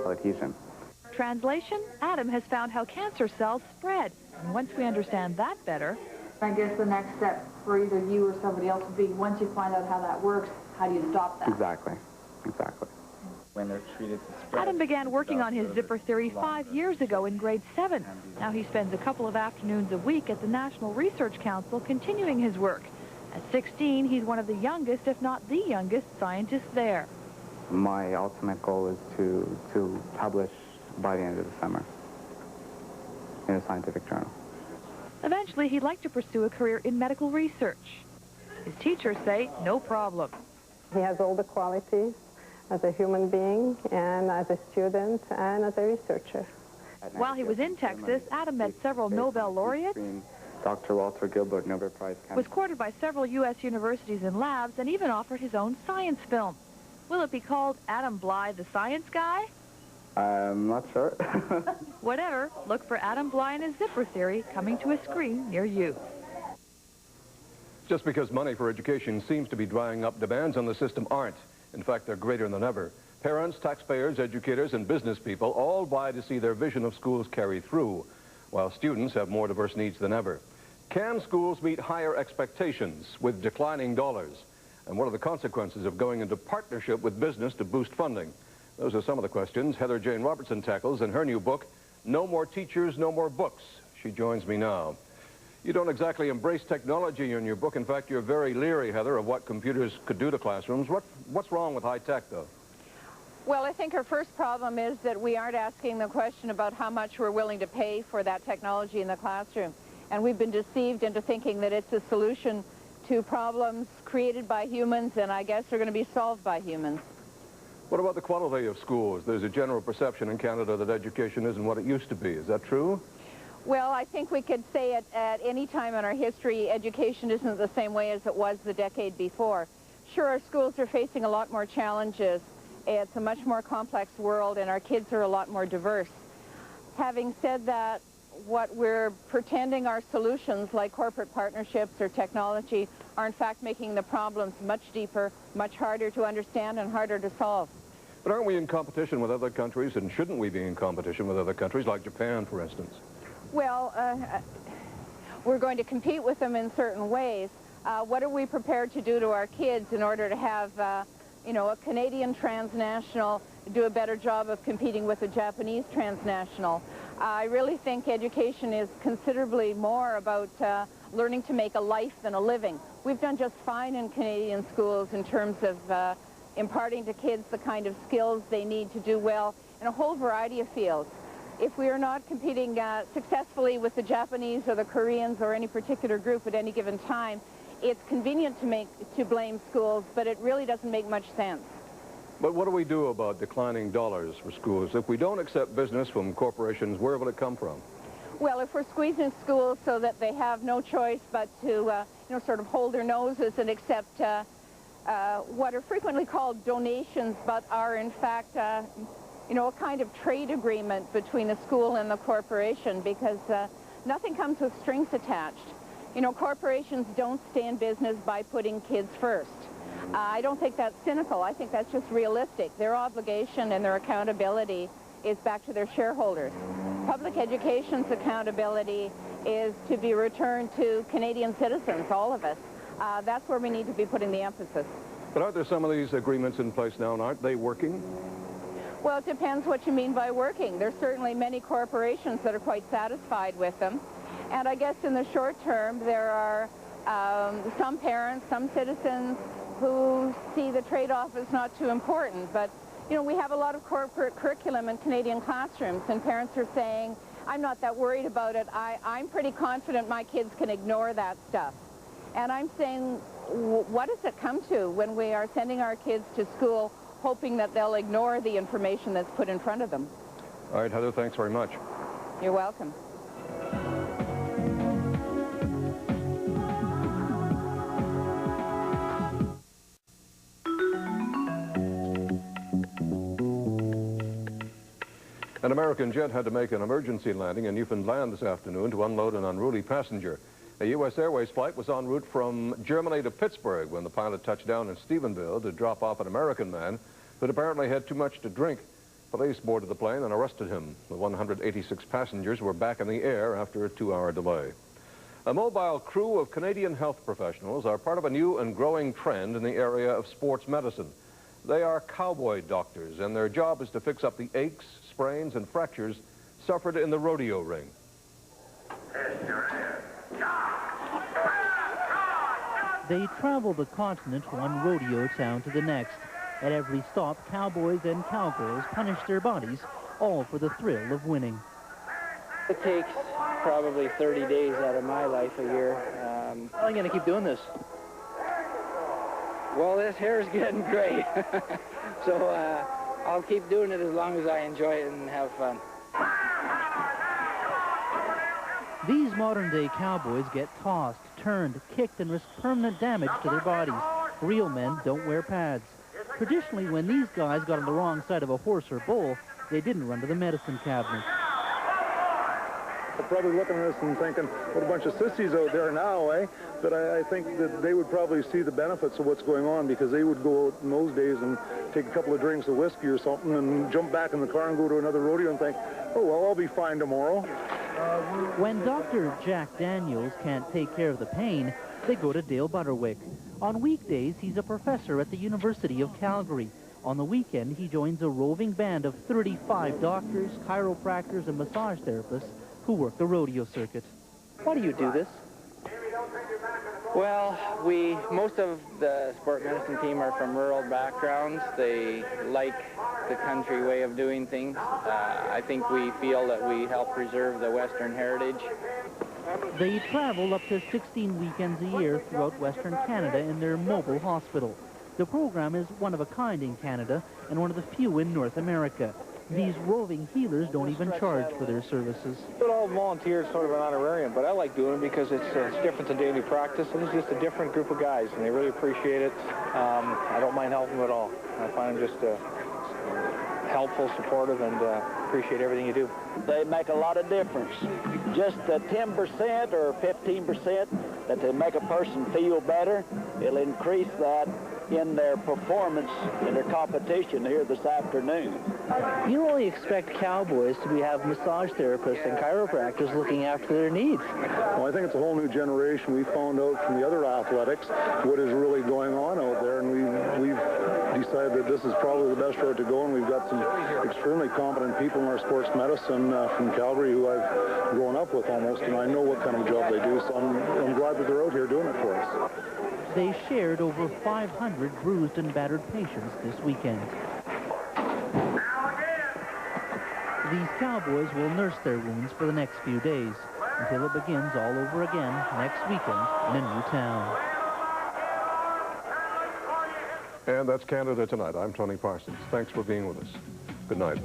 social adhesion. Translation, Adam has found how cancer cells spread. And once we understand that better... I guess the next step for either you or somebody else would be, once you find out how that works, how do you stop that? Exactly. Exactly. When they're treated to spread, Adam began working on his zipper theory 5 years ago in grade 7. Now he spends a couple of afternoons a week at the National Research Council continuing his work. At 16, he's one of the youngest, if not the youngest, scientists there. My ultimate goal is to publish by the end of the summer in a scientific journal. Eventually, he'd like to pursue a career in medical research. His teachers say, no problem. He has all the qualities as a human being and as a student and as a researcher. While he was in Texas, Adam met several Nobel laureates, Dr. Walter Gilbert, Nobel Prize chemist, was courted by several U.S. universities and labs, and even offered his own science film. Will it be called Adam Bly, the Science Guy? I'm not sure. Whatever, look for Adam Bly and his zipper theory coming to a screen near you. Just because money for education seems to be drying up, demands on the system aren't. In fact, they're greater than ever. Parents, taxpayers, educators, and business people all vie to see their vision of schools carry through, while students have more diverse needs than ever. Can schools meet higher expectations with declining dollars? And what are the consequences of going into partnership with business to boost funding? Those are some of the questions Heather Jane Robertson tackles in her new book, No More Teachers, No More Books. She joins me now. You don't exactly embrace technology in your book. In fact, you're very leery, Heather, of what computers could do to classrooms. What's wrong with high tech, though? Well, I think our first problem is that we aren't asking the question about how much we're willing to pay for that technology in the classroom. And we've been deceived into thinking that it's a solution to problems created by humans, and I guess they're going to be solved by humans. What about the quality of schools? There's a general perception in Canada that education isn't what it used to be. Is that true? Well, I think we could say at any time in our history, education isn't the same way as it was the decade before. Sure, our schools are facing a lot more challenges. It's a much more complex world, and our kids are a lot more diverse. Having said that, what we're pretending are solutions, like corporate partnerships or technology, are in fact making the problems much deeper, much harder to understand, and harder to solve. But aren't we in competition with other countries, and shouldn't we be in competition with other countries, like Japan, for instance? Well, we're going to compete with them in certain ways. What are we prepared to do to our kids in order to have, you know, a Canadian transnational do a better job of competing with a Japanese transnational? I really think education is considerably more about learning to make a life than a living. We've done just fine in Canadian schools in terms of imparting to kids the kind of skills they need to do well in a whole variety of fields. If we are not competing successfully with the Japanese or the Koreans or any particular group at any given time, it's convenient to blame schools, but it really doesn't make much sense. But what do we do about declining dollars for schools? If we don't accept business from corporations, where will it come from? Well, if we're squeezing schools so that they have no choice but to, you know, sort of hold their noses and accept what are frequently called donations, but are in fact, you know, a kind of trade agreement between the school and the corporation, because nothing comes with strings attached. You know, corporations don't stay in business by putting kids first. I don't think that's cynical. I think that's just realistic. Their obligation and their accountability is back to their shareholders. Public education's accountability is to be returned to Canadian citizens, all of us. That's where we need to be putting the emphasis. But aren't there some of these agreements in place now, and aren't they working? Well, it depends what you mean by working. There's certainly many corporations that are quite satisfied with them. And I guess in the short term, there are some parents, some citizens who see the trade-off as not too important. But, you know, we have a lot of corporate curriculum in Canadian classrooms, and parents are saying, I'm not that worried about it. I'm pretty confident my kids can ignore that stuff. And I'm saying, what does it come to when we are sending our kids to school hoping that they'll ignore the information that's put in front of them? All right, Heather, thanks very much. You're welcome. An American jet had to make an emergency landing in Newfoundland this afternoon to unload an unruly passenger. A U.S. Airways flight was en route from Germany to Pittsburgh when the pilot touched down in Stephenville to drop off an American man who'd apparently had too much to drink. Police boarded the plane and arrested him. The 186 passengers were back in the air after a 2-hour delay. A mobile crew of Canadian health professionals are part of a new and growing trend in the area of sports medicine. They are cowboy doctors, and their job is to fix up the aches, sprains, and fractures suffered in the rodeo ring. They travel the continent one rodeo town to the next. At every stop, cowboys and cowgirls punish their bodies, all for the thrill of winning. It takes probably 30 days out of my life a year. How are you going to keep doing this? Well, this hair is getting gray, so I'll keep doing it as long as I enjoy it and have fun. These modern-day cowboys get tossed, turned, kicked, and risk permanent damage to their bodies. Real men don't wear pads. Traditionally, when these guys got on the wrong side of a horse or bull, they didn't run to the medicine cabinet. They're probably looking at us and thinking, what a bunch of sissies out there now, eh? But I think that they would probably see the benefits of what's going on, because they would go out in those days and take a couple of drinks of whiskey or something and jump back in the car and go to another rodeo and think, oh, well, I'll be fine tomorrow. When Dr. Jack Daniels can't take care of the pain, they go to Dale Butterwick. On weekdays, he's a professor at the University of Calgary. On the weekend, he joins a roving band of 35 doctors, chiropractors, and massage therapists who work the rodeo circuit. Why do you do this? Well, most of the sport medicine team are from rural backgrounds. They like the country way of doing things. I think we feel that we help preserve the Western heritage. They travel up to 16 weekends a year throughout Western Canada in their mobile hospital. The program is one of a kind in Canada and one of the few in North America. These roving healers don't even charge for their services. But all volunteers, sort of an honorarium, but I like doing it because it's different than daily practice, and it's just a different group of guys, and they really appreciate it. I don't mind helping them at all. I find them just helpful, supportive, and appreciate everything you do. They make a lot of difference. Just the 10% or 15% that they make a person feel better, it'll increase that in their performance in their competition here this afternoon. You only expect cowboys to have massage therapists and chiropractors looking after their needs. Well, I think it's a whole new generation. We found out from the other athletics what is really going on out there, and we've decided that this is probably the best road to go, and we've got some extremely competent people in our sports medicine from Calgary who I've grown up with almost, and I know what kind of job they do, so I'm glad that they're out here doing it for us. They shared over 500 bruised and battered patients this weekend. These cowboys will nurse their wounds for the next few days until it begins all over again next weekend in a new town. And that's Canada Tonight. I'm Tony Parsons. Thanks for being with us. Good night.